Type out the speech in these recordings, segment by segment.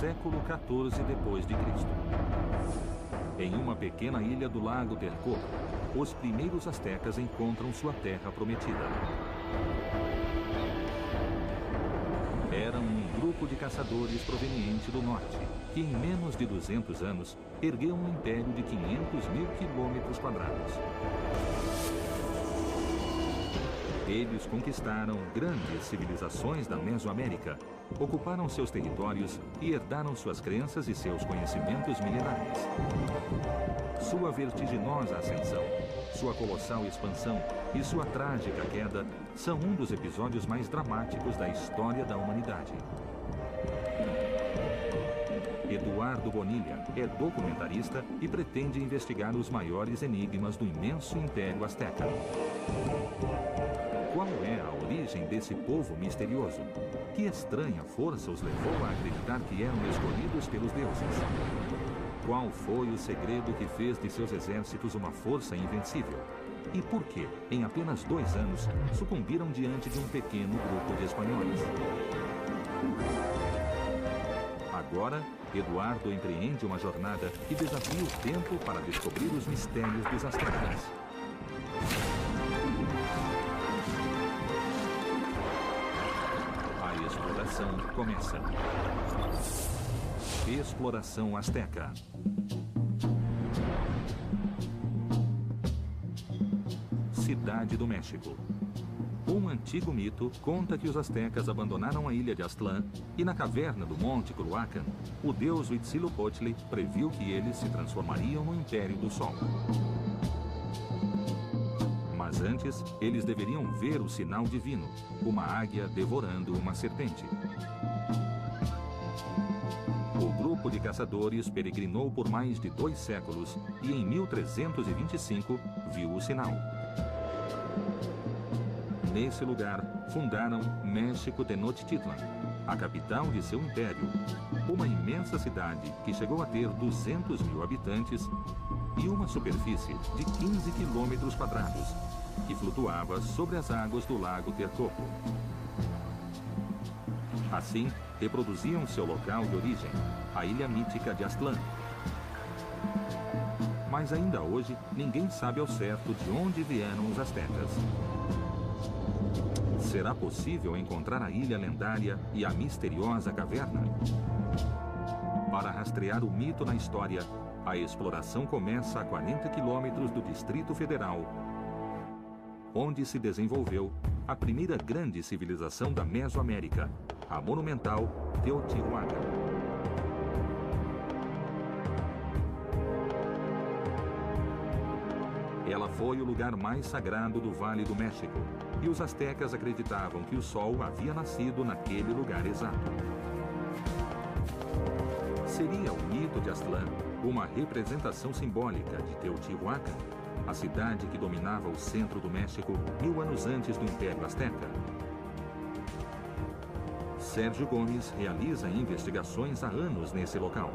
século XIV depois de Cristo. Em uma pequena ilha do lago Texcoco, os primeiros astecas encontram sua terra prometida. Eram um grupo de caçadores proveniente do norte, que em menos de 200 anos ergueu um império de 500 mil quilômetros quadrados. Eles conquistaram grandes civilizações da Mesoamérica, ocuparam seus territórios e herdaram suas crenças e seus conhecimentos milenares. Sua vertiginosa ascensão, sua colossal expansão e sua trágica queda são um dos episódios mais dramáticos da história da humanidade. Eduardo Bonilla é documentarista e pretende investigar os maiores enigmas do imenso Império Azteca. Qual é a origem desse povo misterioso? Que estranha força os levou a acreditar que eram escolhidos pelos deuses? Qual foi o segredo que fez de seus exércitos uma força invencível? E por que, em apenas 2 anos, sucumbiram diante de um pequeno grupo de espanhóis? Agora, Eduardo empreende uma jornada que desafia o tempo para descobrir os mistérios dos astecas. A exploração começa. Exploração Azteca. Cidade do México. Um antigo mito conta que os astecas abandonaram a ilha de Aztlán e na caverna do Monte Culhuacán, o deus Huitzilopochtli previu que eles se transformariam no Império do Sol. Mas antes, eles deveriam ver o sinal divino, uma águia devorando uma serpente. O grupo de caçadores peregrinou por mais de 2 séculos e em 1325 viu o sinal. Nesse lugar, fundaram México Tenochtitlan, a capital de seu império, uma imensa cidade que chegou a ter 200 mil habitantes e uma superfície de 15 quilômetros quadrados, que flutuava sobre as águas do lago Texcoco. Assim, reproduziam seu local de origem, a ilha mítica de Aztlán. Mas ainda hoje, ninguém sabe ao certo de onde vieram os astecas. Será possível encontrar a ilha lendária e a misteriosa caverna? Para rastrear o mito na história, a exploração começa a 40 quilômetros do Distrito Federal, onde se desenvolveu a primeira grande civilização da Mesoamérica, a monumental Teotihuacan. Ela foi o lugar mais sagrado do Vale do México, e os astecas acreditavam que o sol havia nascido naquele lugar exato. Seria o mito de Aztlán uma representação simbólica de Teotihuacan, a cidade que dominava o centro do México 1000 anos antes do Império Azteca? Sérgio Gomes realiza investigações há anos nesse local.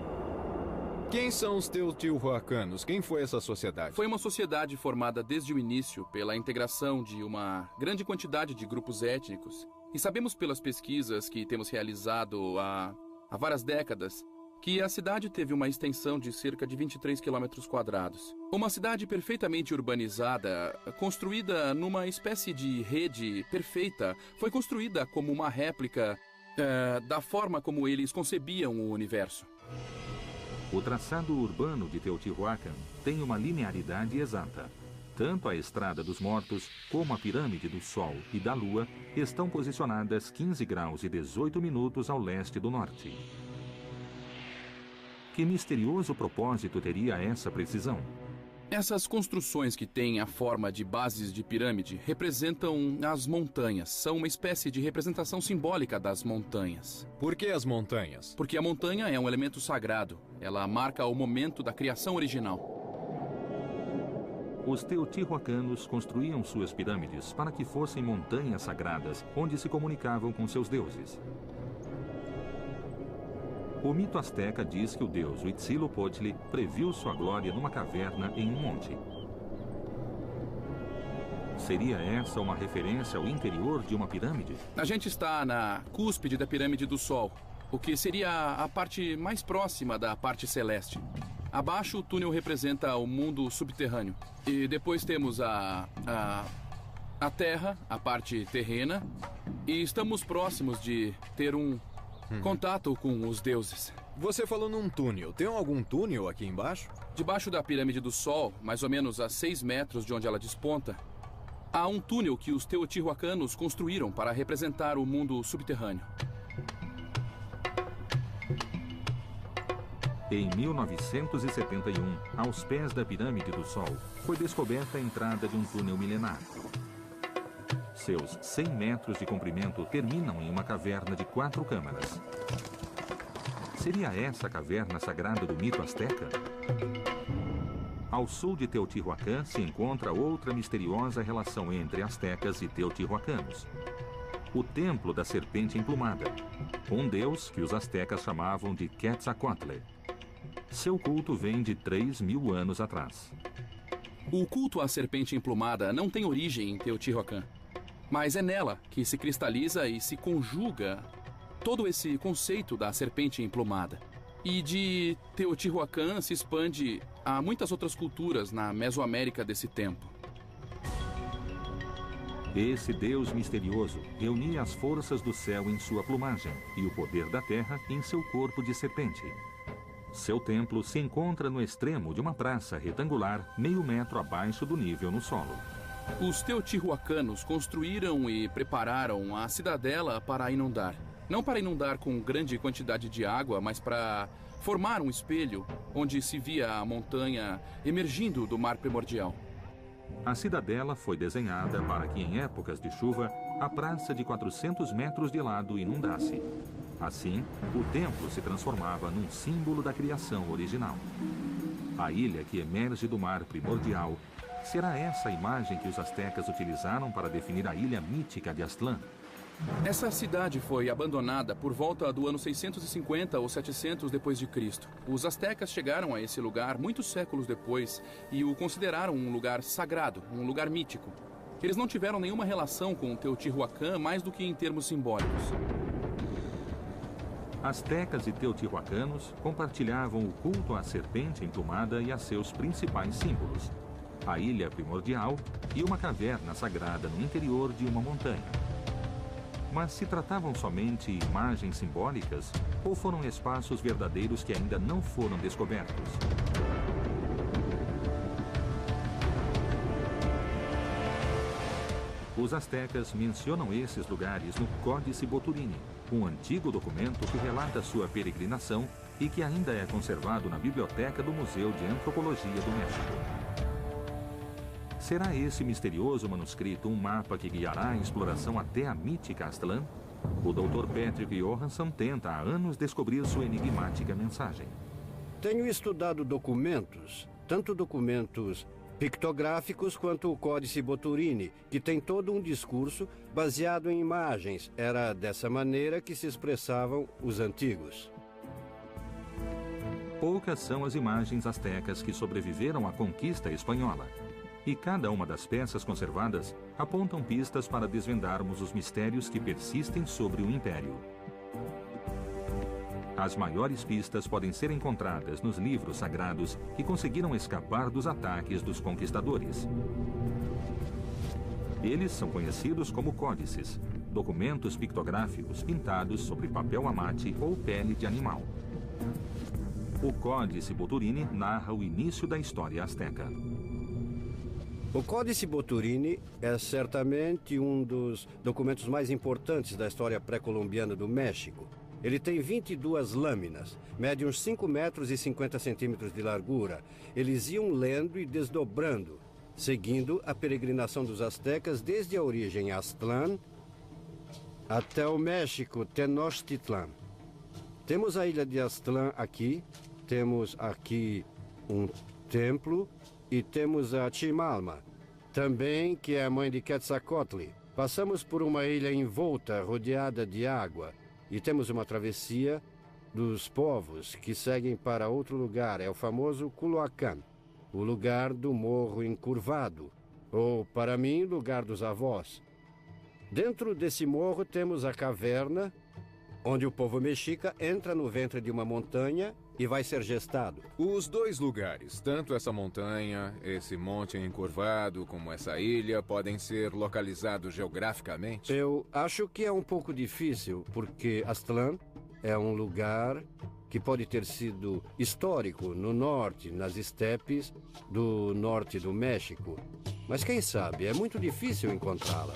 Quem são os teotihuacanos? Quem foi essa sociedade? Foi uma sociedade formada desde o início pela integração de uma grande quantidade de grupos étnicos. E sabemos pelas pesquisas que temos realizado há várias décadas que a cidade teve uma extensão de cerca de 23 quilômetros quadrados. Uma cidade perfeitamente urbanizada, construída numa espécie de rede perfeita, foi construída como uma réplica da forma como eles concebiam o universo. O traçado urbano de Teotihuacan tem uma linearidade exata. Tanto a Estrada dos Mortos como a Pirâmide do Sol e da Lua estão posicionadas 15 graus e 18 minutos ao leste do norte. Que misterioso propósito teria essa precisão? Essas construções que têm a forma de bases de pirâmide representam as montanhas. São uma espécie de representação simbólica das montanhas. Por que as montanhas? Porque a montanha é um elemento sagrado. Ela marca o momento da criação original. Os teotihuacanos construíam suas pirâmides para que fossem montanhas sagradas, onde se comunicavam com seus deuses. O mito asteca diz que o deus Huitzilopochtli previu sua glória numa caverna em um monte. Seria essa uma referência ao interior de uma pirâmide? A gente está na cúspide da Pirâmide do Sol. o que seria a parte mais próxima da parte celeste. Abaixo, o túnel representa o mundo subterrâneo. E depois temos a Terra, a parte terrena. E estamos próximos de ter um contato com os deuses. Você falou num túnel. Tem algum túnel aqui embaixo? Debaixo da pirâmide do Sol, mais ou menos a 6 metros de onde ela desponta, há um túnel que os teotihuacanos construíram para representar o mundo subterrâneo. Em 1971, aos pés da Pirâmide do Sol, foi descoberta a entrada de um túnel milenar. Seus 100 metros de comprimento terminam em uma caverna de 4 câmaras. Seria essa a caverna sagrada do mito asteca? Ao sul de Teotihuacan se encontra outra misteriosa relação entre astecas e teotihuacanos. O Templo da Serpente Emplumada, um deus que os astecas chamavam de Quetzalcoatl. Seu culto vem de 3.000 anos atrás. O culto à serpente emplumada não tem origem em Teotihuacan, mas é nela que se cristaliza e se conjuga todo esse conceito da serpente emplumada. E de Teotihuacan se expande a muitas outras culturas na Mesoamérica desse tempo. Esse deus misterioso reunia as forças do céu em sua plumagem e o poder da terra em seu corpo de serpente. Seu templo se encontra no extremo de uma praça retangular, meio metro abaixo do nível no solo. Os teotihuacanos construíram e prepararam a cidadela para inundar. Não para inundar com grande quantidade de água, mas para formar um espelho onde se via a montanha emergindo do mar primordial. A cidadela foi desenhada para que, em épocas de chuva, a praça de 400 metros de lado inundasse. Assim, o templo se transformava num símbolo da criação original. A ilha que emerge do mar primordial, será essa a imagem que os astecas utilizaram para definir a ilha mítica de Aztlán? Essa cidade foi abandonada por volta do ano 650 ou 700 depois de Cristo. Os astecas chegaram a esse lugar muitos séculos depois e o consideraram um lugar sagrado, um lugar mítico. Eles não tiveram nenhuma relação com o Teotihuacan mais do que em termos simbólicos. Astecas e teotihuacanos compartilhavam o culto à serpente emplumada e a seus principais símbolos: a ilha primordial e uma caverna sagrada no interior de uma montanha. Mas se tratavam somente imagens simbólicas ou foram espaços verdadeiros que ainda não foram descobertos? Os astecas mencionam esses lugares no Códice Boturini, um antigo documento que relata sua peregrinação e que ainda é conservado na biblioteca do Museu de Antropologia do México. Será esse misterioso manuscrito um mapa que guiará a exploração até a mítica Aztlán? O Dr. Patrick Johansson tenta há anos descobrir sua enigmática mensagem. Tenho estudado documentos, tanto documentos pictográficos quanto o Códice Boturini, que tem todo um discurso baseado em imagens. Era dessa maneira que se expressavam os antigos. Poucas são as imagens astecas que sobreviveram à conquista espanhola. E cada uma das peças conservadas apontam pistas para desvendarmos os mistérios que persistem sobre o Império. As maiores pistas podem ser encontradas nos livros sagrados que conseguiram escapar dos ataques dos conquistadores. Eles são conhecidos como códices, documentos pictográficos pintados sobre papel amate ou pele de animal. O Códice Boturini narra o início da história asteca. O Códice Boturini é certamente um dos documentos mais importantes da história pré-colombiana do México. Ele tem 22 lâminas, mede uns 5 metros e 50 centímetros de largura. Eles iam lendo e desdobrando, seguindo a peregrinação dos astecas desde a origem Aztlán até o México Tenochtitlán. Temos a ilha de Aztlán aqui, temos aqui um templo e temos a Chimalma, também que é a mãe de Quetzalcoatl. Passamos por uma ilha envolta, rodeada de água. E temos uma travessia dos povos que seguem para outro lugar. É o famoso Culhuacán, o lugar do morro encurvado, ou, para mim, lugar dos avós. Dentro desse morro temos a caverna onde o povo mexica entra no ventre de uma montanha e vai ser gestado. Os dois lugares, tanto essa montanha, esse monte encurvado, como essa ilha, podem ser localizados geograficamente? Eu acho que é um pouco difícil, porque Aztlán é um lugar que pode ter sido histórico no norte, nas estepes do norte do México. Mas quem sabe, é muito difícil encontrá-la.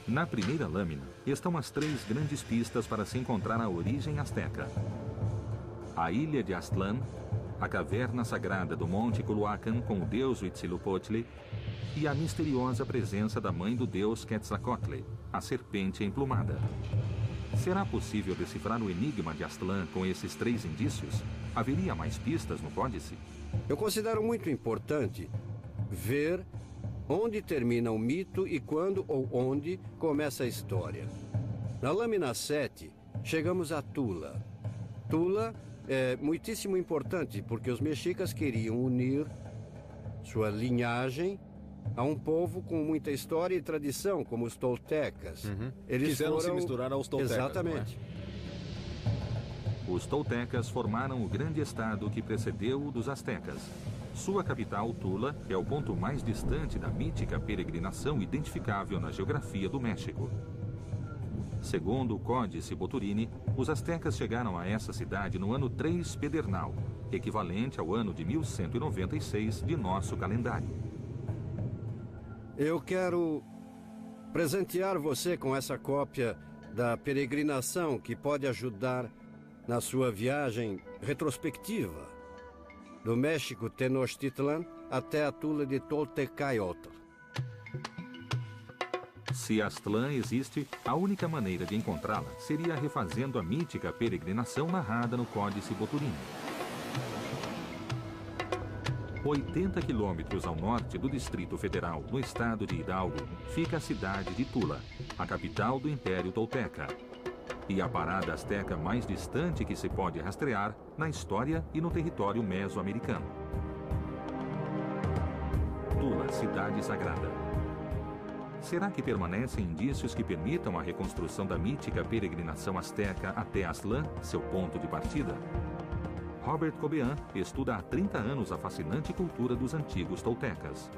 Na primeira lâmina estão as 3 grandes pistas para se encontrar a origem asteca. A ilha de Aztlán, a caverna sagrada do Monte Culhuacan com o deus Huitzilopochtli e a misteriosa presença da mãe do deus Quetzalcóatl, a serpente emplumada. Será possível decifrar o enigma de Aztlán com esses 3 indícios? Haveria mais pistas no códice? Eu considero muito importante ver onde termina o mito e quando ou onde começa a história. Na lâmina 7, chegamos a Tula. Tula é muitíssimo importante porque os mexicas queriam unir sua linhagem a um povo com muita história e tradição, como os toltecas. Eles quiseram se misturar aos toltecas. Exatamente. Os toltecas formaram o grande estado que precedeu o dos astecas. Sua capital, Tula, é o ponto mais distante da mítica peregrinação identificável na geografia do México. Segundo o Códice Boturini, os astecas chegaram a essa cidade no ano 3 Pedernal, equivalente ao ano de 1196 de nosso calendário. Eu quero presentear você com essa cópia da peregrinação que pode ajudar na sua viagem retrospectiva do México Tenochtitlan até a Tula de Toltecayotl. Se Aztlán existe, a única maneira de encontrá-la seria refazendo a mítica peregrinação narrada no Códice Boturini. 80 quilômetros ao norte do Distrito Federal, no estado de Hidalgo, fica a cidade de Tula, a capital do Império Tolteca. E a parada asteca mais distante que se pode rastrear na história e no território mesoamericano. Tula, cidade sagrada. Será que permanecem indícios que permitam a reconstrução da mítica peregrinação asteca até Aztlán, seu ponto de partida? Robert Cobean estuda há 30 anos a fascinante cultura dos antigos toltecas.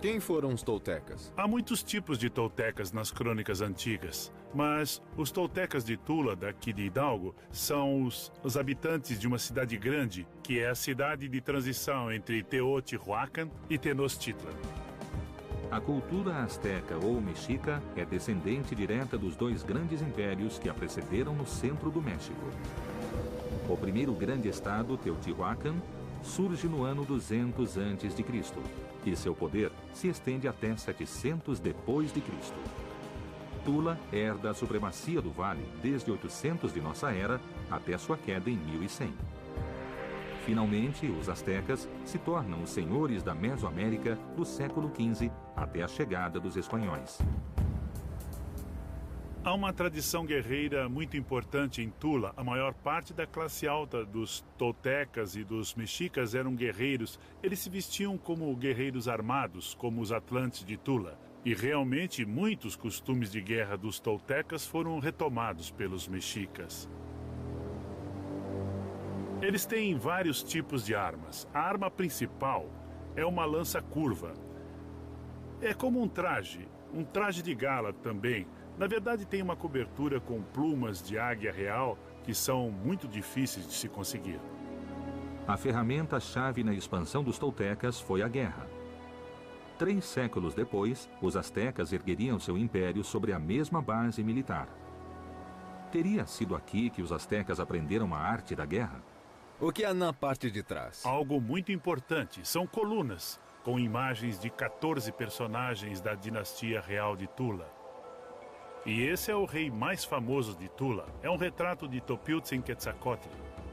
Quem foram os toltecas? Há muitos tipos de toltecas nas crônicas antigas, mas os toltecas de Tula, daqui de Hidalgo, são os habitantes de uma cidade grande, que é a cidade de transição entre Teotihuacan e Tenochtitlan. A cultura asteca ou mexica é descendente direta dos 2 grandes impérios que a precederam no centro do México. O primeiro grande estado, Teotihuacan, surge no ano 200 a.C. e seu poder se estende até 700 depois de Cristo. Tula herda a supremacia do vale desde 800 de nossa era até sua queda em 1100. Finalmente, os astecas se tornam os senhores da Mesoamérica do século XV até a chegada dos espanhóis. Há uma tradição guerreira muito importante em Tula. A maior parte da classe alta dos toltecas e dos mexicas eram guerreiros. Eles se vestiam como guerreiros armados, como os atlantes de Tula. E realmente muitos costumes de guerra dos toltecas foram retomados pelos mexicas. Eles têm vários tipos de armas. A arma principal é uma lança curva. É como um traje de gala também. Na verdade, tem uma cobertura com plumas de águia real que são muito difíceis de se conseguir. A ferramenta-chave na expansão dos toltecas foi a guerra. 3 séculos depois, os astecas ergueriam seu império sobre a mesma base militar. Teria sido aqui que os astecas aprenderam a arte da guerra? O que há na parte de trás? Algo muito importante. São colunas, com imagens de 14 personagens da dinastia real de Tula. E esse é o rei mais famoso de Tula. É um retrato de Topiltzin Quetzalcóatl.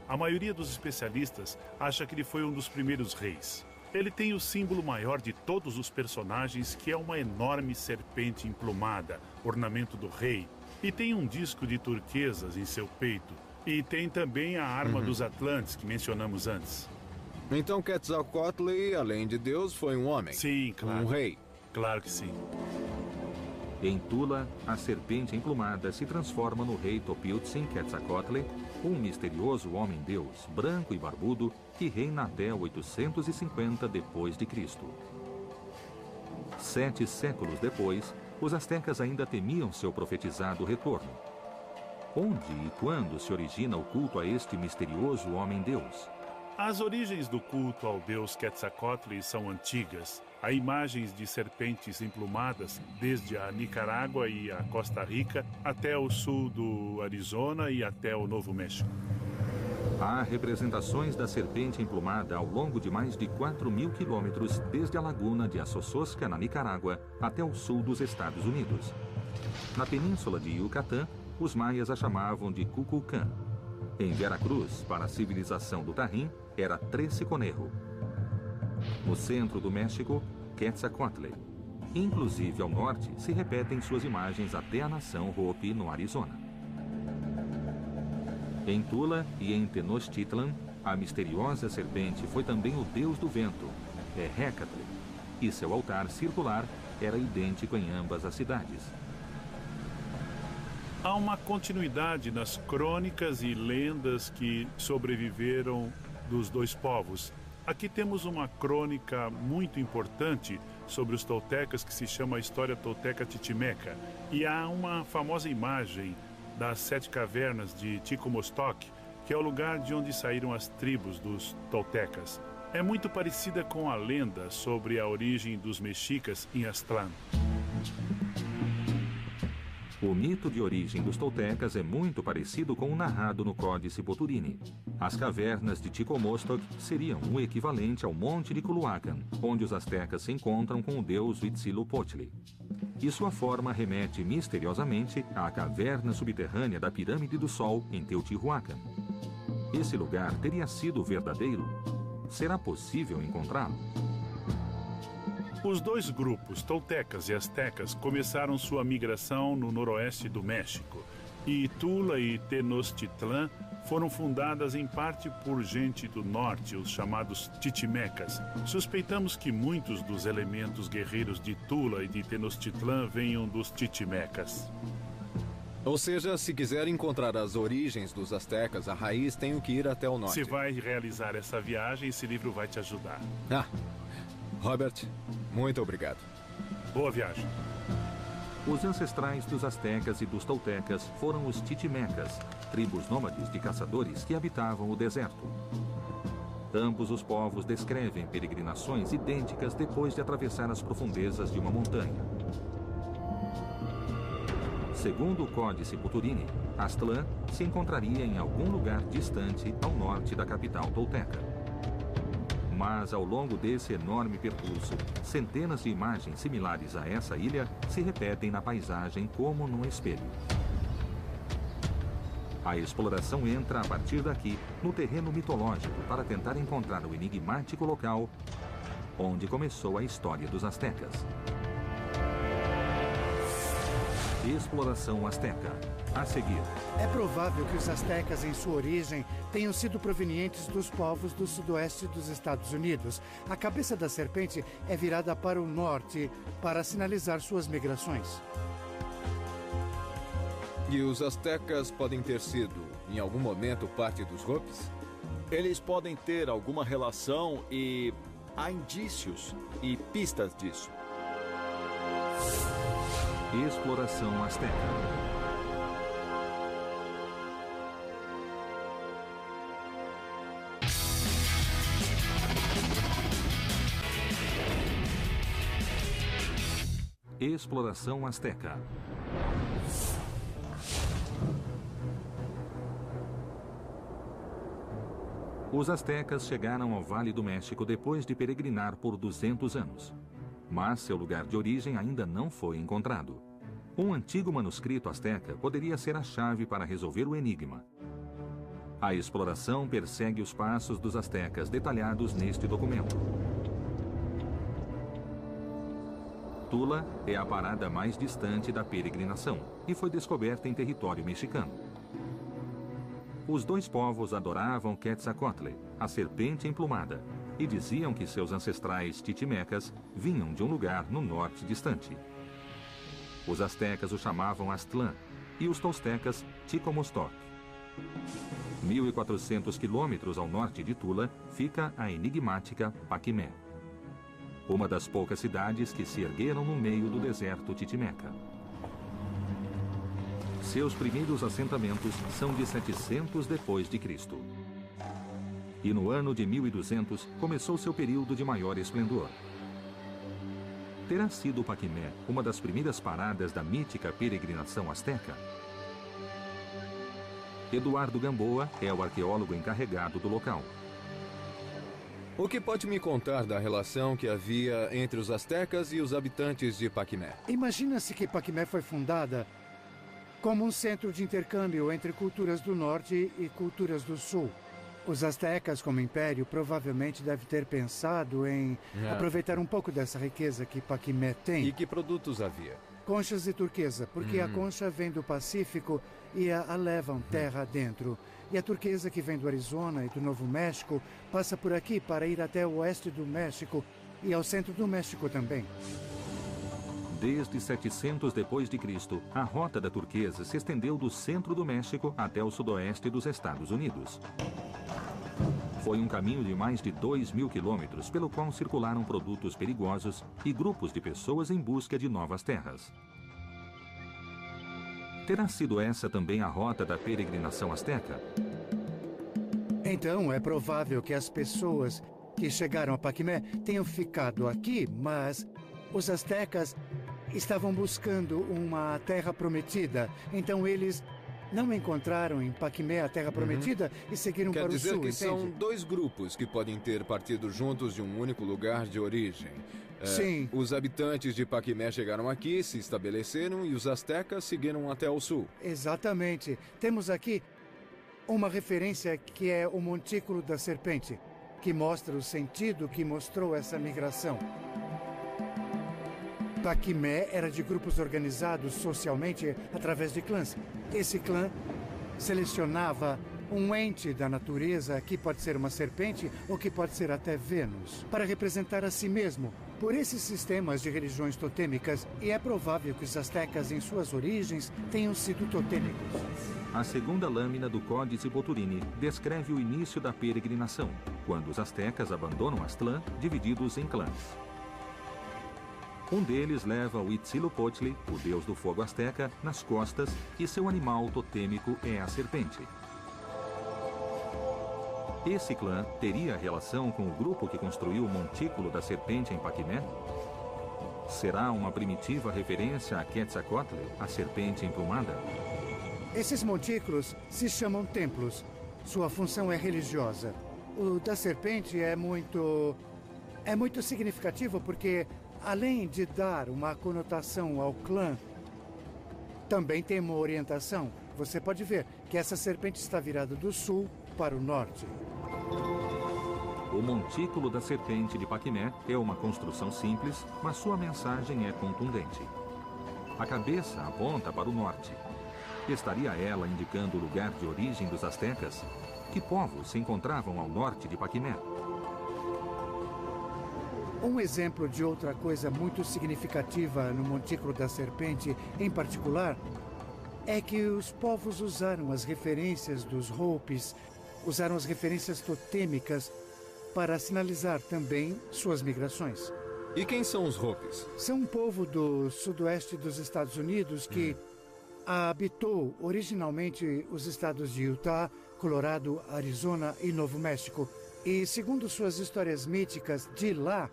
A maioria dos especialistas acha que ele foi um dos primeiros reis. Ele tem o símbolo maior de todos os personagens, que é uma enorme serpente emplumada, ornamento do rei. E tem um disco de turquesas em seu peito. E tem também a arma dos Atlantes, que mencionamos antes. Então Quetzalcóatl, além de Deus, foi um homem? Sim, claro. Um rei? Claro que sim. Em Tula, a serpente emplumada se transforma no rei Topiltzin Quetzalcoatl, um misterioso homem-deus, branco e barbudo, que reina até 850 d.C. 7 séculos depois, os astecas ainda temiam seu profetizado retorno. Onde e quando se origina o culto a este misterioso homem-deus? As origens do culto ao deus Quetzalcoatl são antigas. Há imagens de serpentes emplumadas desde a Nicarágua e a Costa Rica até o sul do Arizona e até o Novo México. Há representações da serpente emplumada ao longo de mais de 4.000 quilômetros desde a laguna de Assososca, na Nicarágua, até o sul dos Estados Unidos. Na península de Yucatán, os maias a chamavam de Cuculcán. Em Veracruz, para a civilização do Tajín, era Trece-Conejo. No centro do México, Quetzalcoatl. Inclusive ao norte, se repetem suas imagens até a nação Hopi, no Arizona. Em Tula e em Tenochtitlan, a misteriosa serpente foi também o deus do vento, Hecatl, e seu altar circular era idêntico em ambas as cidades. Há uma continuidade nas crônicas e lendas que sobreviveram dos dois povos. Aqui temos uma crônica muito importante sobre os toltecas que se chama a História Tolteca Titimeca. E há uma famosa imagem das 7 cavernas de Ticomostoc, que é o lugar de onde saíram as tribos dos toltecas. É muito parecida com a lenda sobre a origem dos mexicas em Aztlán. O mito de origem dos toltecas é muito parecido com o narrado no Códice Boturini. As cavernas de Ticomostoc seriam o equivalente ao Monte de Culhuacan, onde os astecas se encontram com o deus Huitzilopochtli. E sua forma remete misteriosamente à caverna subterrânea da Pirâmide do Sol, em Teotihuacan. Esse lugar teria sido verdadeiro? Será possível encontrá-lo? Os dois grupos, toltecas e astecas, começaram sua migração no noroeste do México. E Tula e Tenochtitlan foram fundadas em parte por gente do norte, os chamados Titimecas. Suspeitamos que muitos dos elementos guerreiros de Tula e de Tenochtitlan venham dos Titimecas. Ou seja, se quiser encontrar as origens dos astecas, a raiz tem que ir até o norte. Se vai realizar essa viagem, esse livro vai te ajudar. Robert, muito obrigado. Boa viagem. Os ancestrais dos astecas e dos toltecas foram os Titimecas, tribos nômades de caçadores que habitavam o deserto. Ambos os povos descrevem peregrinações idênticas depois de atravessar as profundezas de uma montanha. Segundo o Códice Boturini, Aztlán se encontraria em algum lugar distante ao norte da capital tolteca. Mas, ao longo desse enorme percurso, centenas de imagens similares a essa ilha se repetem na paisagem como num espelho. A exploração entra, a partir daqui, no terreno mitológico para tentar encontrar o enigmático local onde começou a história dos astecas. Exploração Azteca. A seguir. É provável que os astecas, em sua origem, tenham sido provenientes dos povos do sudoeste dos Estados Unidos. A cabeça da serpente é virada para o norte para sinalizar suas migrações. E os astecas podem ter sido, em algum momento, parte dos Hopis? Eles podem ter alguma relação e há indícios e pistas disso. Exploração Azteca. Exploração Azteca. Os astecas chegaram ao Vale do México depois de peregrinar por 200 anos. Mas seu lugar de origem ainda não foi encontrado. Um antigo manuscrito asteca poderia ser a chave para resolver o enigma. A exploração persegue os passos dos astecas detalhados neste documento. Tula é a parada mais distante da peregrinação e foi descoberta em território mexicano. Os dois povos adoravam Quetzalcoatl, a serpente emplumada, e diziam que seus ancestrais titimecas vinham de um lugar no norte distante. Os astecas o chamavam Aztlán e os toltecas Ticomostoc. 1.400 quilômetros ao norte de Tula fica a enigmática Paquimé, uma das poucas cidades que se ergueram no meio do deserto titimeca. Seus primeiros assentamentos são de 700 depois de Cristo. E no ano de 1200 começou seu período de maior esplendor. Terá sido Paquimé uma das primeiras paradas da mítica peregrinação asteca? Eduardo Gamboa é o arqueólogo encarregado do local. O que pode me contar da relação que havia entre os astecas e os habitantes de Paquimé? Imagina-se que Paquimé foi fundada como um centro de intercâmbio entre culturas do norte e culturas do sul. Os astecas, como império, provavelmente devem ter pensado em aproveitar um pouco dessa riqueza que Paquimé tem. E que produtos havia? Conchas de turquesa, porque a concha vem do Pacífico e a levam terra adentro. E a turquesa, que vem do Arizona e do Novo México, passa por aqui para ir até o oeste do México e ao centro do México também. Desde 700 depois de Cristo, a rota da turquesa se estendeu do centro do México até o sudoeste dos Estados Unidos. Foi um caminho de mais de 2.000 quilômetros pelo qual circularam produtos perigosos e grupos de pessoas em busca de novas terras. Terá sido essa também a rota da peregrinação asteca? Então, é provável que as pessoas que chegaram a Paquimé tenham ficado aqui, mas os astecas estavam buscando uma terra prometida. Então, eles não encontraram em Paquimé a terra prometida e seguiram para o sul, Quer dizer que entende? são dois grupos que podem ter partido juntos de um único lugar de origem. Sim. Os habitantes de Paquimé chegaram aqui, se estabeleceram e os astecas seguiram até o sul. Exatamente. Temos aqui uma referência que é o Montículo da Serpente, que mostra o sentido que mostrou essa migração. Paquimé era de grupos organizados socialmente através de clãs. Esse clã selecionava um ente da natureza, que pode ser uma serpente ou que pode ser até Vênus, para representar a si mesmo por esses sistemas de religiões totêmicas, e é provável que os astecas em suas origens tenham sido totêmicos. A segunda lâmina do Códice Boturini descreve o início da peregrinação, quando os astecas abandonam Aztlán, divididos em clãs. Um deles leva o Huitzilopochtli, o deus do fogo asteca, nas costas, e seu animal totêmico é a serpente. Esse clã teria relação com o grupo que construiu o Montículo da Serpente em Paquimé? Será uma primitiva referência a Quetzalcoatl, a serpente emplumada? Esses montículos se chamam templos. Sua função é religiosa. O da serpente é muito significativo porque, além de dar uma conotação ao clã, também tem uma orientação. Você pode ver que essa serpente está virada do sul para o norte. O Montículo da Serpente de Paquimé é uma construção simples, mas sua mensagem é contundente. A cabeça aponta para o norte. Estaria ela indicando o lugar de origem dos astecas? Que povos se encontravam ao norte de Paquimé? Um exemplo de outra coisa muito significativa no Montículo da Serpente, em particular, é que os povos usaram as referências dos Hopis, usaram as referências totêmicas para sinalizar também suas migrações. E quem são os Hopis? São um povo do sudoeste dos Estados Unidos que habitou originalmente os estados de Utah, Colorado, Arizona e Novo México. E, segundo suas histórias míticas, de lá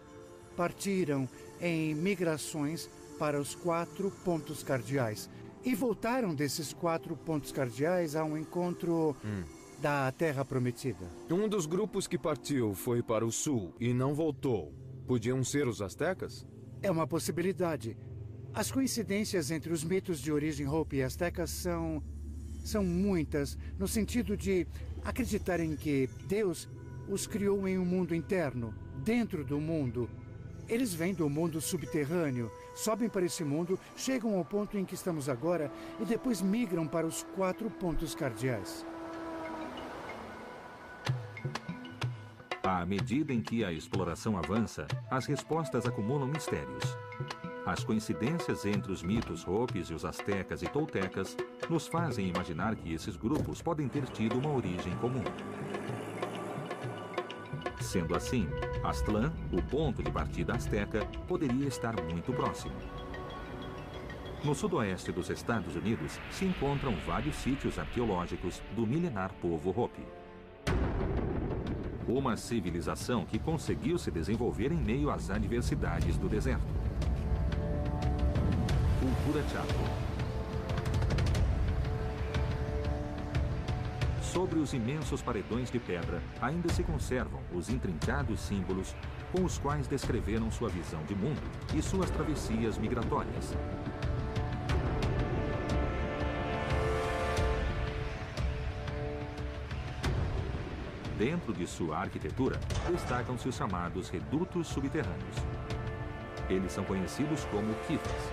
partiram em migrações para os 4 pontos cardeais. E voltaram desses 4 pontos cardeais a um encontro da Terra Prometida. Um dos grupos que partiu foi para o sul e não voltou. Podiam ser os astecas? É uma possibilidade. As coincidências entre os mitos de origem Hopi e astecas são muitas, no sentido de acreditarem que Deus os criou em um mundo interno, dentro do mundo. Eles vêm do mundo subterrâneo, sobem para esse mundo, chegam ao ponto em que estamos agora e depois migram para os 4 pontos cardeais. À medida em que a exploração avança, as respostas acumulam mistérios. as coincidências entre os mitos Hopis e os astecas e toltecas nos fazem imaginar que esses grupos podem ter tido uma origem comum. Sendo assim, Aztlán, o ponto de partida asteca, poderia estar muito próximo. No sudoeste dos Estados Unidos se encontram vários sítios arqueológicos do milenar povo Hopi. Uma civilização que conseguiu se desenvolver em meio às adversidades do deserto. Cultura Chaco. Sobre os imensos paredões de pedra, ainda se conservam os intrincados símbolos com os quais descreveram sua visão de mundo e suas travessias migratórias. Dentro de sua arquitetura, destacam-se os chamados redutos subterrâneos. Eles são conhecidos como kivas,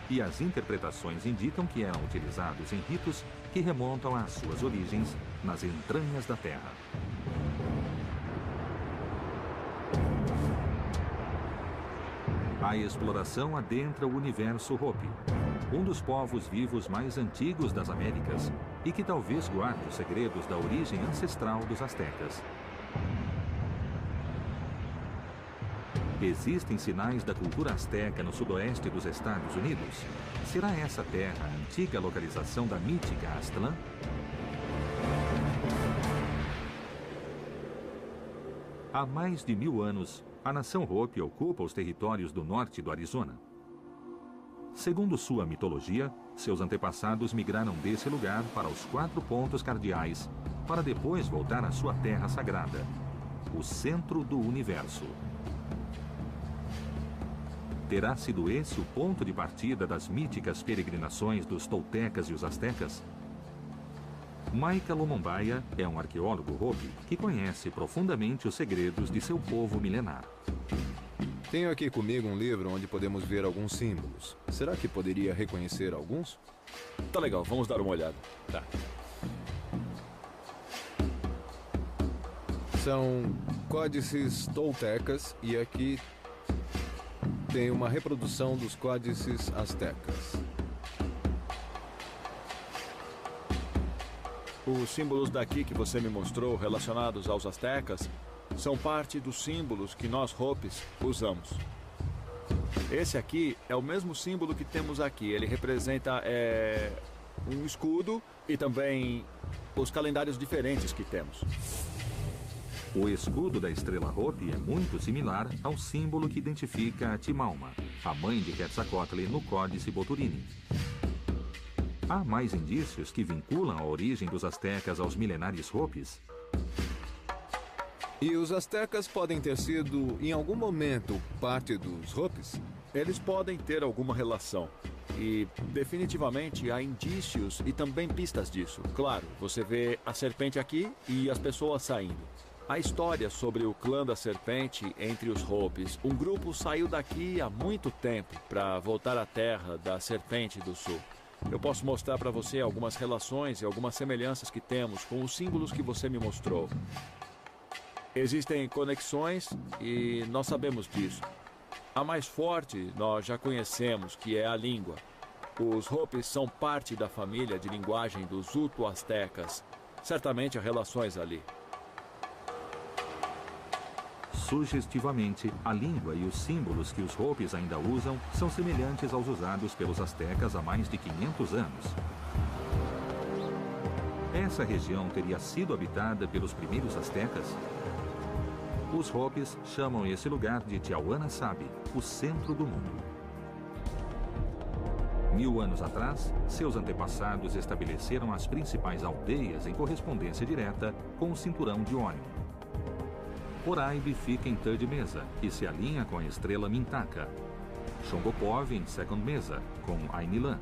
e as interpretações indicam que eram utilizados em ritos que remontam às suas origens nas entranhas da Terra. A exploração adentra o universo Hopi, um dos povos vivos mais antigos das Américas e que talvez guarde os segredos da origem ancestral dos astecas. Existem sinais da cultura asteca no sudoeste dos Estados Unidos? Será essa terra a antiga localização da mítica Aztlán? Há mais de 1000 anos, a nação Hopi ocupa os territórios do norte do Arizona. Segundo sua mitologia, seus antepassados migraram desse lugar para os 4 pontos cardeais, para depois voltar à sua terra sagrada, o centro do universo. Terá sido esse o ponto de partida das míticas peregrinações dos toltecas e os astecas? Maika Lomombaia é um arqueólogo Hopi que conhece profundamente os segredos de seu povo milenar. Tenho aqui comigo um livro onde podemos ver alguns símbolos. Será que poderia reconhecer alguns? Tá legal, vamos dar uma olhada. Tá. São códices toltecas e aqui tem uma reprodução dos códices astecas. Os símbolos daqui que você me mostrou relacionados aos astecas são parte dos símbolos que nós Hopis usamos. Esse aqui é o mesmo símbolo que temos aqui. Ele representa um escudo e também os calendários diferentes que temos. O escudo da estrela Hopi é muito similar ao símbolo que identifica a Timalma, a mãe de Quetzalcoatl, no Códice Boturini. Há mais indícios que vinculam a origem dos astecas aos milenares Hopis? E os astecas podem ter sido, em algum momento, parte dos Hopis? Eles podem ter alguma relação. E, definitivamente, há indícios e também pistas disso. Claro, você vê a serpente aqui e as pessoas saindo. A história sobre o clã da serpente entre os Hopis. Um grupo saiu daqui há muito tempo para voltar à terra da serpente do sul. Eu posso mostrar para você algumas relações e algumas semelhanças que temos com os símbolos que você me mostrou. Existem conexões e nós sabemos disso. A mais forte nós já conhecemos, que é a língua. Os Hopis são parte da família de linguagem dos Uto-Astecas. Certamente há relações ali. Sugestivamente, a língua e os símbolos que os Hopis ainda usam são semelhantes aos usados pelos astecas há mais de 500 anos. Essa região teria sido habitada pelos primeiros astecas? Os Hopis chamam esse lugar de Tiahuanasabi, o centro do mundo. 1000 anos atrás, seus antepassados estabeleceram as principais aldeias em correspondência direta com o cinturão de Órion. Oraibi fica em Third Mesa e se alinha com a estrela Mintaka. Shongopov em Second Mesa, com Ainilan.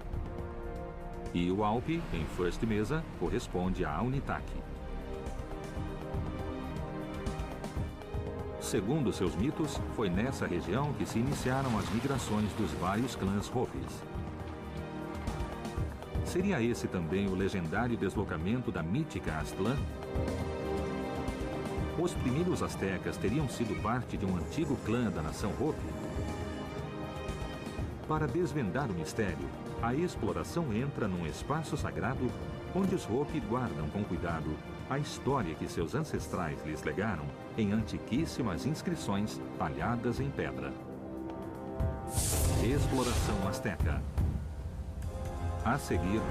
E o Alpi, em First Mesa, corresponde a Aunitaki. Segundo seus mitos, foi nessa região que se iniciaram as migrações dos vários clãs Hopis. Seria esse também o legendário deslocamento da mítica Aztlán? Os primeiros astecas teriam sido parte de um antigo clã da nação Hopi? Para desvendar o mistério, a exploração entra num espaço sagrado onde os Hopi guardam com cuidado a história que seus ancestrais lhes legaram em antiquíssimas inscrições talhadas em pedra. Exploração Azteca. A seguir,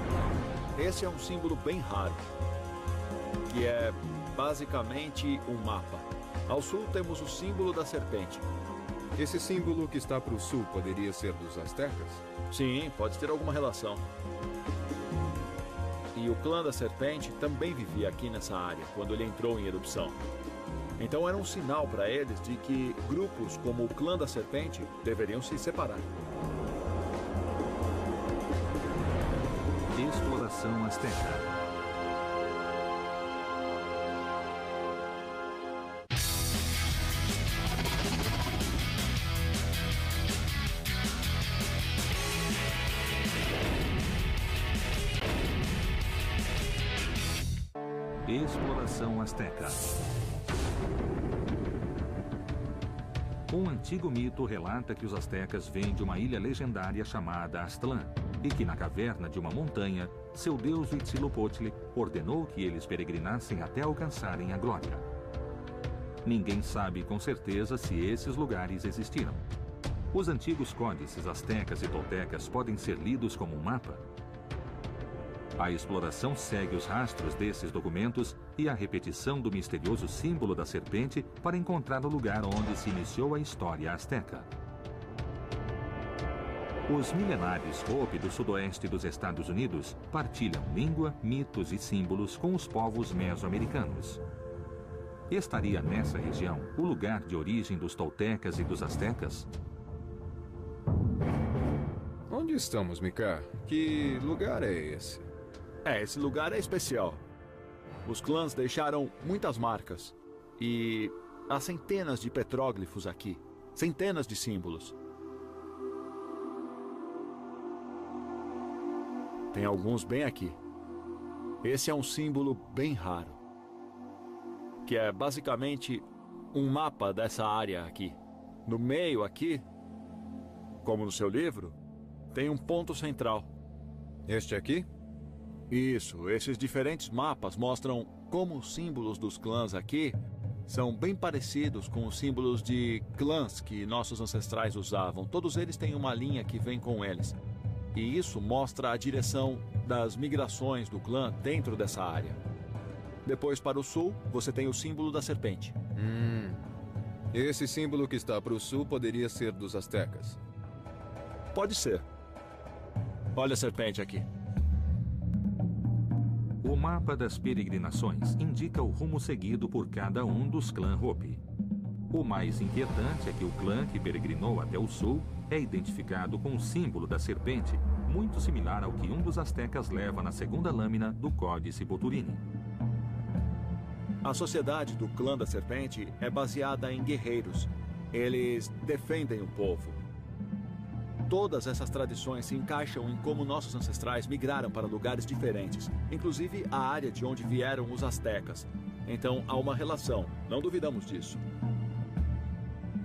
Esse é um símbolo bem raro, que é basicamente um mapa. Ao sul temos o símbolo da serpente. Esse símbolo que está para o sul poderia ser dos astecas? Sim, pode ter alguma relação. E o clã da serpente também vivia aqui nessa área, quando ele entrou em erupção. Então era um sinal para eles de que grupos como o clã da serpente deveriam se separar. exploração azteca. Exploração azteca. Um antigo mito relata que os astecas vêm de uma ilha legendária chamada Aztlán e que na caverna de uma montanha, seu deus Huitzilopochtli ordenou que eles peregrinassem até alcançarem a glória. Ninguém sabe com certeza se esses lugares existiram. Os antigos códices astecas e toltecas podem ser lidos como um mapa. A exploração segue os rastros desses documentos e a repetição do misterioso símbolo da serpente para encontrar o lugar onde se iniciou a história asteca. Os milenários Hopi do sudoeste dos Estados Unidos partilham língua, mitos e símbolos com os povos mesoamericanos. Estaria nessa região o lugar de origem dos toltecas e dos astecas? Onde estamos, Mika? Que lugar é esse? Esse lugar é especial. Os clãs deixaram muitas marcas. E há centenas de petróglifos aqui. Centenas de símbolos. Tem alguns bem aqui. Esse é um símbolo bem raro, que é basicamente um mapa dessa área aqui. No meio aqui, como no seu livro, tem um ponto central. Este aqui? Isso, esses diferentes mapas mostram como os símbolos dos clãs aqui são bem parecidos com os símbolos de clãs que nossos ancestrais usavam. Todos eles têm uma linha que vem com eles. E isso mostra a direção das migrações do clã dentro dessa área. Depois, para o sul, você tem o símbolo da serpente. Esse símbolo que está para o sul poderia ser dos astecas. Pode ser. Olha a serpente aqui. O mapa das peregrinações indica o rumo seguido por cada um dos clãs Hopi. O mais inquietante é que o clã que peregrinou até o sul é identificado com o símbolo da serpente, muito similar ao que um dos astecas leva na segunda lâmina do Códice Boturini. A sociedade do clã da serpente é baseada em guerreiros. Eles defendem o povo. Todas essas tradições se encaixam em como nossos ancestrais migraram para lugares diferentes, inclusive a área de onde vieram os astecas. Então há uma relação, não duvidamos disso.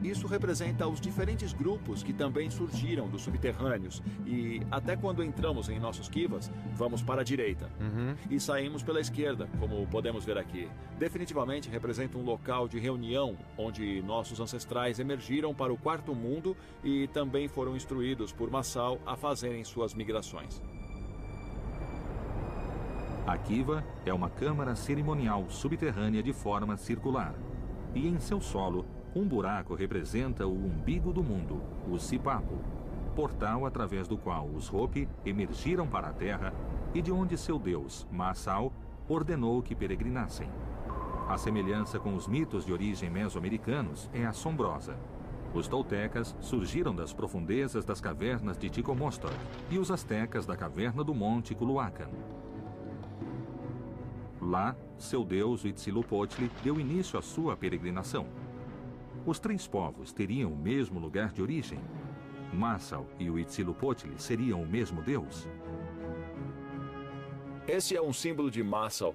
Isso representa os diferentes grupos que também surgiram dos subterrâneos e até quando entramos em nossos kivas, vamos para a direita e saímos pela esquerda, como podemos ver aqui. Definitivamente representa um local de reunião onde nossos ancestrais emergiram para o quarto mundo e também foram instruídos por Massaw a fazerem suas migrações. A kiva é uma câmara cerimonial subterrânea de forma circular e em seu solo um buraco representa o umbigo do mundo, o Sipapo, portal através do qual os Hopi emergiram para a terra e de onde seu deus, Massaw, ordenou que peregrinassem. A semelhança com os mitos de origem mesoamericanos é assombrosa. Os toltecas surgiram das profundezas das cavernas de Ticomostor e os astecas da caverna do Monte Culhuacan. Lá, seu deus Huitzilopochtli deu início à sua peregrinação. Os três povos teriam o mesmo lugar de origem? Massaw e Huitzilopochtli seriam o mesmo deus? Esse é um símbolo de Massaw.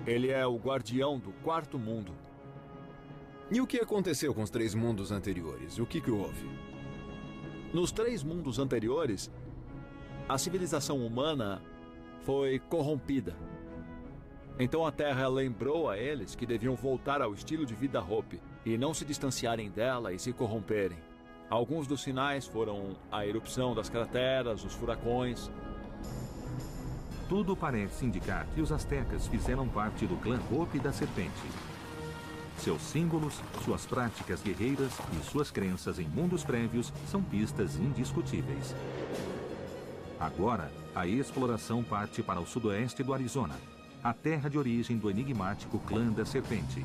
Ele é o guardião do quarto mundo. E o que aconteceu com os três mundos anteriores? O que houve? Nos 3 mundos anteriores, a civilização humana foi corrompida. Então a Terra lembrou a eles que deviam voltar ao estilo de vida Hopi e não se distanciarem dela e se corromperem. Alguns dos sinais foram a erupção das crateras, os furacões. Tudo parece indicar que os astecas fizeram parte do clã Hopi da Serpente. Seus símbolos, suas práticas guerreiras e suas crenças em mundos prévios são pistas indiscutíveis. Agora, a exploração parte para o sudoeste do Arizona, a terra de origem do enigmático clã da Serpente.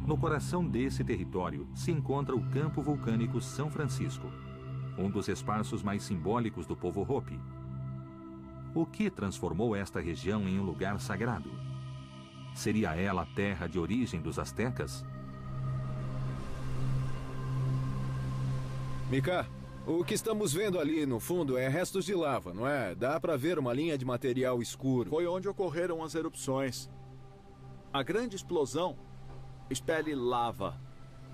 No coração desse território se encontra o campo vulcânico São Francisco, um dos espaços mais simbólicos do povo Hopi. O que transformou esta região em um lugar sagrado? Seria ela a terra de origem dos astecas? Mika, o que estamos vendo ali no fundo é restos de lava, não é? Dá para ver uma linha de material escuro. Foi onde ocorreram as erupções. A grande explosão expele lava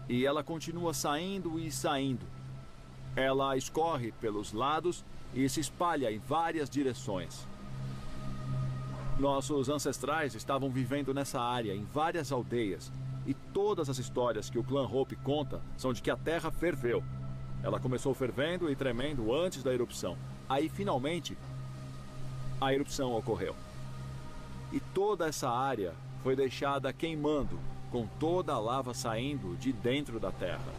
e ela continua saindo e saindo. Ela escorre pelos lados e se espalha em várias direções. Nossos ancestrais estavam vivendo nessa área, em várias aldeias, e todas as histórias que o clã Hopi conta são de que a terra ferveu. Ela começou fervendo e tremendo antes da erupção. Aí, finalmente, a erupção ocorreu. E toda essa área foi deixada queimando, com toda a lava saindo de dentro da terra.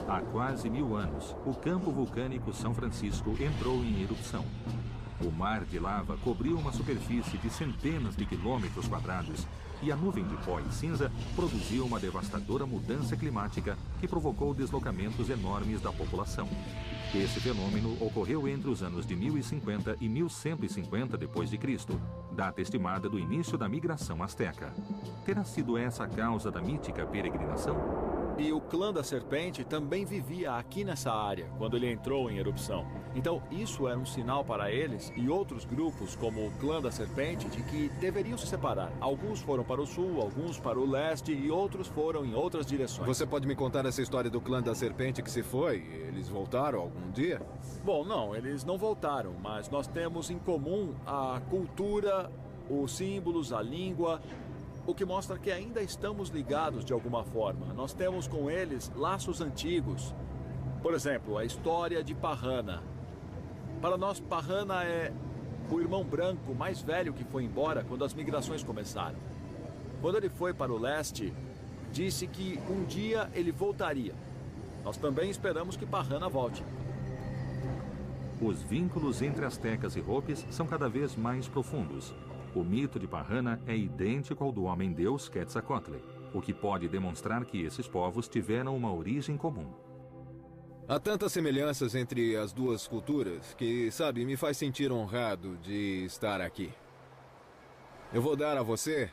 Há quase 1000 anos, o campo vulcânico São Francisco entrou em erupção. O mar de lava cobriu uma superfície de centenas de quilômetros quadrados e a nuvem de pó e cinza produziu uma devastadora mudança climática que provocou deslocamentos enormes da população. Esse fenômeno ocorreu entre os anos de 1050 e 1150 d.C., data estimada do início da migração asteca. Terá sido essa a causa da mítica peregrinação? E o clã da Serpente também vivia aqui nessa área, quando ele entrou em erupção. Então, isso era um sinal para eles e outros grupos, como o clã da Serpente, de que deveriam se separar. Alguns foram para o sul, alguns para o leste e outros foram em outras direções. Você pode me contar essa história do clã da Serpente que se foi? Eles voltaram algum dia? Bom, não, eles não voltaram, mas nós temos em comum a cultura, os símbolos, a língua, o que mostra que ainda estamos ligados de alguma forma. Nós temos com eles laços antigos. Por exemplo, a história de Parrana. Para nós, Parrana é o irmão branco mais velho que foi embora quando as migrações começaram. Quando ele foi para o leste, disse que um dia ele voltaria. Nós também esperamos que Parrana volte. Os vínculos entre astecas e Hopis são cada vez mais profundos. O mito de Parrana é idêntico ao do homem-deus Quetzalcoatl, o que pode demonstrar que esses povos tiveram uma origem comum. Há tantas semelhanças entre as duas culturas que, sabe, me faz sentir honrado de estar aqui. Eu vou dar a você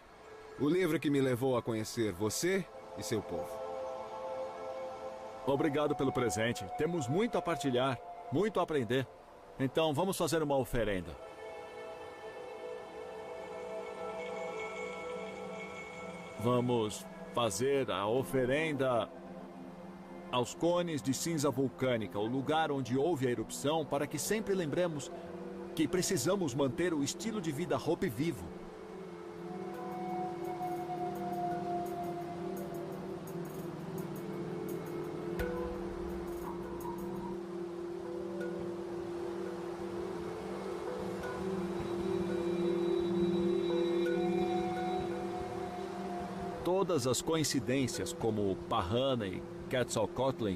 o livro que me levou a conhecer você e seu povo. Obrigado pelo presente. Temos muito a partilhar, muito a aprender. Então, vamos fazer uma oferenda. Vamos fazer a oferenda aos cones de cinza vulcânica, o lugar onde houve a erupção, para que sempre lembremos que precisamos manter o estilo de vida Hopi vivo. Todas as coincidências, como Parrana e Quetzalcoatl,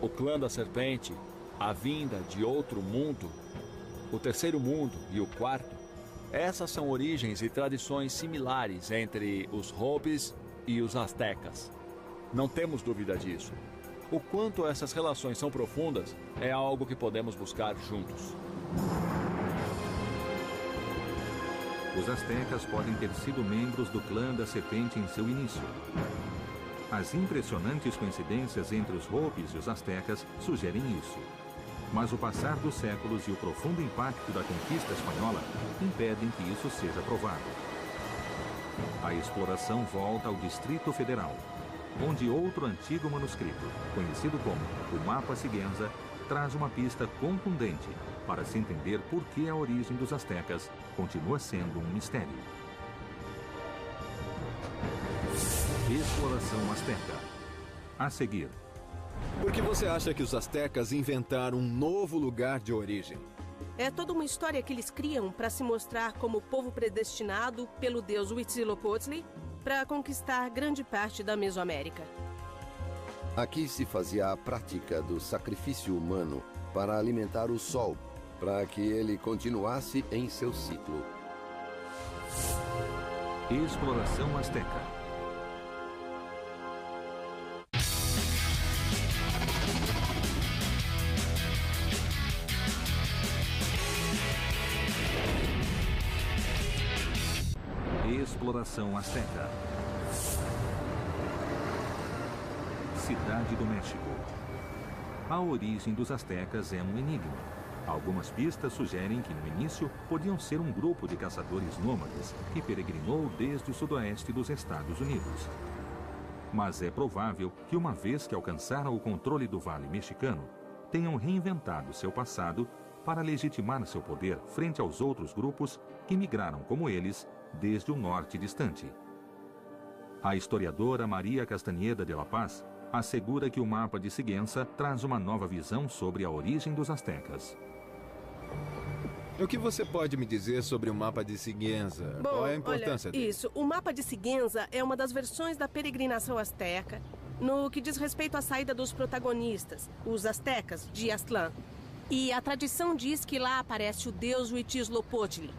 o clã da Serpente, a vinda de outro mundo, o terceiro mundo e o quarto, essas são origens e tradições similares entre os Hopis e os astecas. Não temos dúvida disso. O quanto essas relações são profundas é algo que podemos buscar juntos. Os astecas podem ter sido membros do clã da Serpente em seu início. As impressionantes coincidências entre os Hopis e os astecas sugerem isso. Mas o passar dos séculos e o profundo impacto da conquista espanhola impedem que isso seja provado. A exploração volta ao Distrito Federal. onde outro antigo manuscrito, conhecido como o Mapa Sigüenza, traz uma pista contundente para se entender por que a origem dos astecas continua sendo um mistério. Exploração asteca. A seguir. Por que você acha que os astecas inventaram um novo lugar de origem? É toda uma história que eles criam para se mostrar como povo predestinado pelo deus Huitzilopochtli para conquistar grande parte da Mesoamérica. Aqui se fazia a prática do sacrifício humano para alimentar o sol, para que ele continuasse em seu ciclo. Exploração asteca. Exploração asteca. Cidade do México. A origem dos astecas é um enigma. Algumas pistas sugerem que no início podiam ser um grupo de caçadores nômades que peregrinou desde o sudoeste dos Estados Unidos. Mas é provável que uma vez que alcançaram o controle do Vale Mexicano, tenham reinventado seu passado para legitimar seu poder frente aos outros grupos que migraram como eles desde o norte distante. A historiadora Maria Castaneda de la Paz assegura que o mapa de Sigüenza traz uma nova visão sobre a origem dos astecas. O que você pode me dizer sobre o mapa de Sigüenza? Bom, qual é a importância dele? Isso, o mapa de Sigüenza é uma das versões da peregrinação asteca no que diz respeito à saída dos protagonistas, os astecas de Aztlán. E a tradição diz que lá aparece o deus Huitzilopochtli,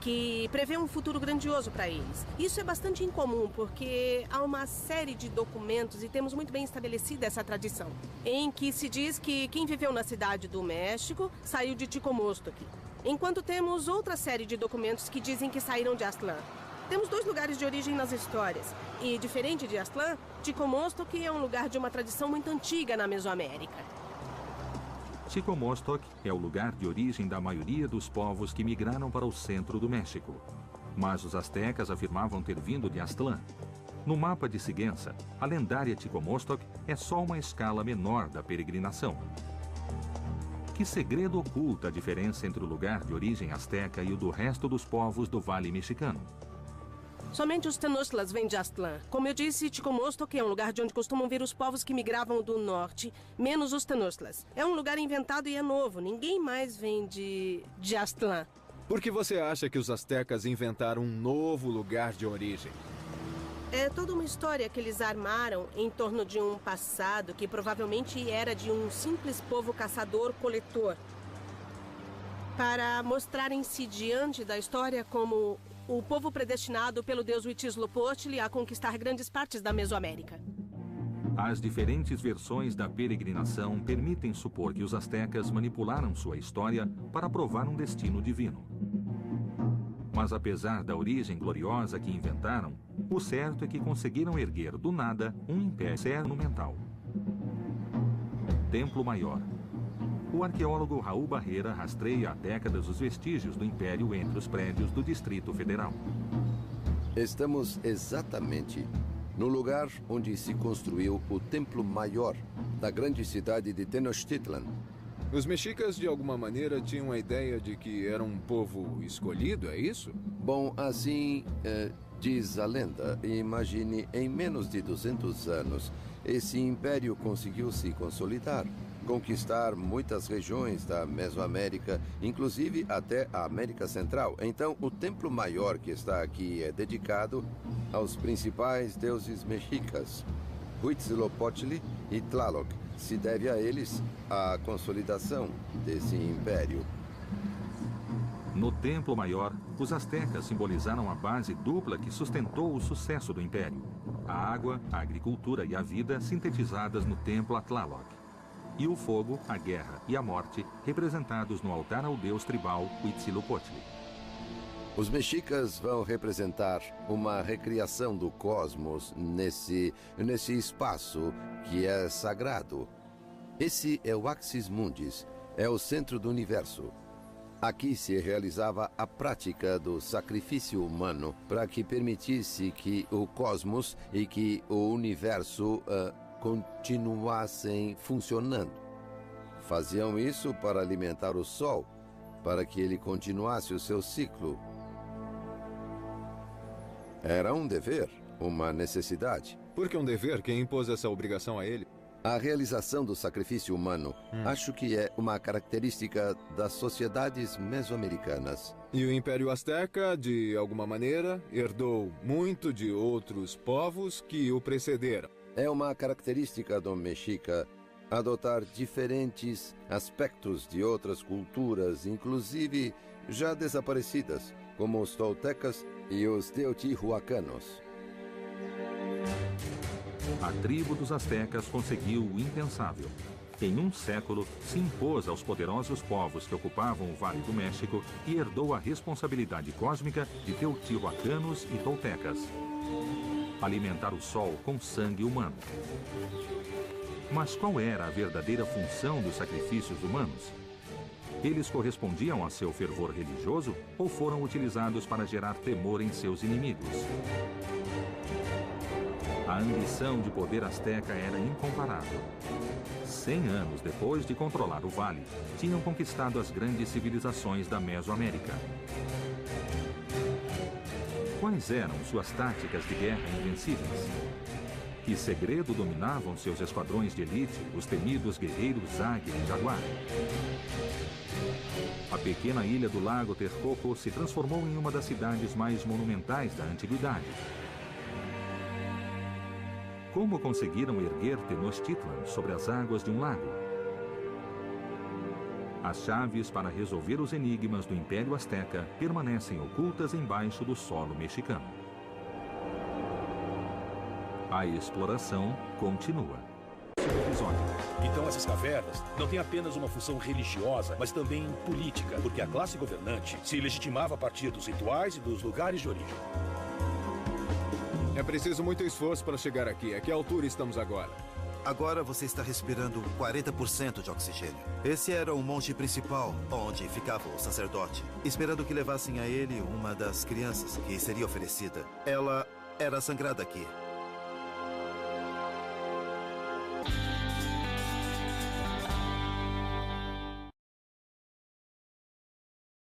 que prevê um futuro grandioso para eles. Isso é bastante incomum, porque há uma série de documentos, e temos muito bem estabelecida essa tradição, em que se diz que quem viveu na cidade do México saiu de Ticomostoc, enquanto temos outra série de documentos que dizem que saíram de Aztlán. Temos dois lugares de origem nas histórias, e diferente de Aztlán, Ticomostoc é um lugar de uma tradição muito antiga na Mesoamérica. Ticomostoc é o lugar de origem da maioria dos povos que migraram para o centro do México. Mas os astecas afirmavam ter vindo de Aztlán. No mapa de Sigüenza, a lendária Ticomostoc é só uma escala menor da peregrinação. Que segredo oculta a diferença entre o lugar de origem asteca e o do resto dos povos do Vale Mexicano? Somente os Tenochtitlan vêm de Aztlán. Como eu disse, Ticomostoc é um lugar de onde costumam vir os povos que migravam do norte, menos os Tenochtitlan. É um lugar inventado e é novo. Ninguém mais vem de Aztlán. Por que você acha que os astecas inventaram um novo lugar de origem? É toda uma história que eles armaram em torno de um passado que provavelmente era de um simples povo caçador-coletor, para mostrarem-se diante da história como o povo predestinado pelo deus Huitzilopochtli a conquistar grandes partes da Mesoamérica. As diferentes versões da peregrinação permitem supor que os astecas manipularam sua história para provar um destino divino. Mas apesar da origem gloriosa que inventaram, o certo é que conseguiram erguer do nada um império monumental. Templo Maior. O arqueólogo Raul Barreira rastreia há décadas os vestígios do Império entre os prédios do Distrito Federal. Estamos exatamente no lugar onde se construiu o Templo Maior da grande cidade de Tenochtitlan. Os mexicas, de alguma maneira, tinham a ideia de que era um povo escolhido, é isso? Bom, assim diz a lenda. Imagine, em menos de 200 anos, esse império conseguiu se consolidar, conquistar muitas regiões da Mesoamérica, inclusive até a América Central. Então, o Templo Maior que está aqui é dedicado aos principais deuses mexicas, Huitzilopochtli e Tlaloc. Se deve a eles a consolidação desse império. No Templo Maior, os astecas simbolizaram a base dupla que sustentou o sucesso do império: a água, a agricultura e a vida sintetizadas no templo a Tlaloc, e o fogo, a guerra e a morte representados no altar ao deus tribal Huitzilopochtli. Os mexicas vão representar uma recriação do cosmos nesse espaço que é sagrado. Esse é o Axis Mundis, é o centro do universo. Aqui se realizava a prática do sacrifício humano para que permitisse que o cosmos e que o universo continuassem funcionando. Faziam isso para alimentar o Sol, para que ele continuasse o seu ciclo. Era um dever, uma necessidade. Por que um dever? Quem impôs essa obrigação a ele? A realização do sacrifício humano acho que é uma característica das sociedades mesoamericanas. E o Império Azteca, de alguma maneira, herdou muito de outros povos que o precederam. É uma característica do mexica adotar diferentes aspectos de outras culturas, inclusive já desaparecidas, como os toltecas e os teotihuacanos. A tribo dos astecas conseguiu o impensável. Em um século, se impôs aos poderosos povos que ocupavam o Vale do México e herdou a responsabilidade cósmica de teotihuacanos e toltecas. Alimentar o sol com sangue humano. Mas qual era a verdadeira função dos sacrifícios humanos? Eles correspondiam a seu fervor religioso ou foram utilizados para gerar temor em seus inimigos? A ambição de poder asteca era incomparável. 100 anos depois de controlar o vale, tinham conquistado as grandes civilizações da Mesoamérica. Quais eram suas táticas de guerra invencíveis? Que segredo dominavam seus esquadrões de elite, os temidos guerreiros Águia e Jaguar? A pequena ilha do Lago Texcoco se transformou em uma das cidades mais monumentais da antiguidade. Como conseguiram erguer Tenochtitlan sobre as águas de um lago? As chaves para resolver os enigmas do Império Azteca permanecem ocultas embaixo do solo mexicano. A exploração continua. Então essas cavernas não têm apenas uma função religiosa, mas também política, porque a classe governante se legitimava a partir dos rituais e dos lugares de origem. É preciso muito esforço para chegar aqui. A que altura estamos agora? Agora você está respirando 40% de oxigênio. Esse era o monte principal, onde ficava o sacerdote, esperando que levassem a ele uma das crianças que seria oferecida. Ela era sangrada aqui.